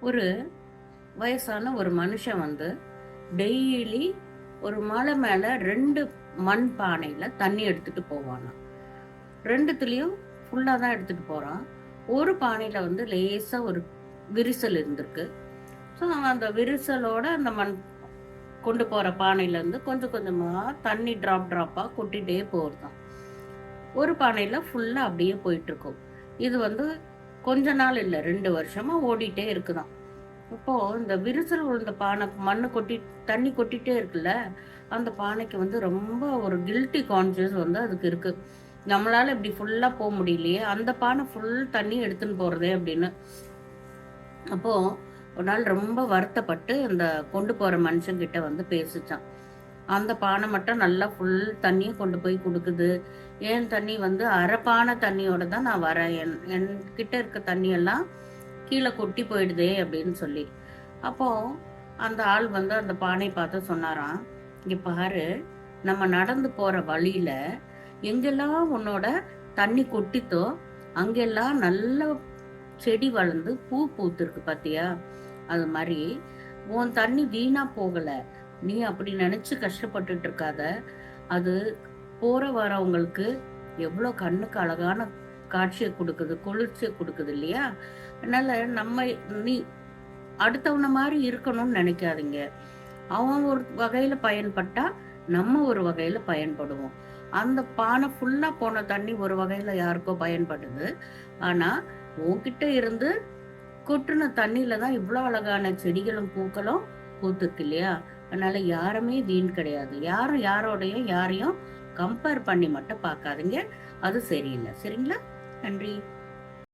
ஒரு வயசான ஒரு மனுஷன் வந்து டெய்லி ஒரு மலை மேல 2 மண் பானையில தண்ணி எடுத்துட்டு போவானாம். 2த்துலயும் ஃபுல்லா தான் எடுத்துட்டு போறான். ஒரு பானையில வந்து லேசா ஒரு விரிசல் இருந்திருக்கு. ஸோ அவன் அந்த விரிசலோட அந்த மண் கொண்டு போற பானையில இருந்து கொஞ்சம் கொஞ்சமா தண்ணி டிராப்பா கொட்டிட்டே போறதாம். ஒரு பானையில ஃபுல்லா அப்படியே போயிட்டு இருக்கும். இது வந்து கொஞ்ச நாள் இல்ல, 2 வருஷமா ஓடிட்டே இருக்குதாம். இப்போ இந்த விரிசல் விழுந்த பானை மண்ணு கொட்டி தண்ணி கொட்டிட்டே இருக்குல்ல, அந்த பானைக்கு வந்து ரொம்ப ஒரு கில்ட்டி கான்ஷியஸ் வந்து அதுக்கு இருக்கு. நம்மளால இப்படி ஃபுல்லா போ முடியலையே, அந்த பானை ஃபுல் தண்ணி எடுத்துன்னு போறதே அப்படின்னு. அப்போ ஒரு நாள் ரொம்ப வருத்தப்பட்டு அந்த கொண்டு போற மனுஷங்கிட்ட வந்து பேசிச்சான். அந்த பானை மட்டும் நல்லா ஃபுல் தண்ணிய கொண்டு போய் குடுக்குது. என் தண்ணி வந்து அரை பானை தண்ணியோட தான் நான் வரேன். என்கிட்ட இருக்க தண்ணியெல்லாம் கீழ கொட்டி போயிடுதே அப்படின்னு சொல்லி. அப்போ அந்த ஆள் வந்து அந்த பானைய பார்த்து சொன்னாராம், "இங்க பாரு, நம்ம நடந்து போற வழியில எங்கெல்லாம் உன்னோட தண்ணி கொட்டித்தோ, அங்கெல்லாம் நல்ல செடி வளர்ந்து பூ பூத்திருக்கு பாத்தியா? அது மாரி உன் தண்ணி வீணா போகல. நீ அப்படி நினைச்சு கஷ்டப்பட்டுட்டு இருக்காத. அது போற வரவங்களுக்கு எவ்வளோ கண்ணுக்கு அழகான காட்சிய குடுக்குது, குளிர்ச்சிய குடுக்குது இல்லையா? அதனால நீ அடுத்தவன மாரி இருக்கணும்னு நினைக்காதீங்க. அவன் ஒரு வகையில பயன்பட்டா, நம்ம ஒரு வகையில பயன்படுவோம். அந்த பானை ஃபுல்லா போன தண்ணி ஒரு வகையில யாருக்கோ பயன்படுது. ஆனா, உன்கிட்ட இருந்து கொட்டுன தண்ணியில தான் இவ்ளோ அழகான செடிகளும், பூக்களும் பூத்திருக்கு இல்லையா? அதனால யாருமே வீண் கிடையாது. யாரும் யாரையும் கம்பேர் பண்ணி மட்டும் பார்க்காதீங்க. அது சரியில்ல. சரிங்களா? நன்றி.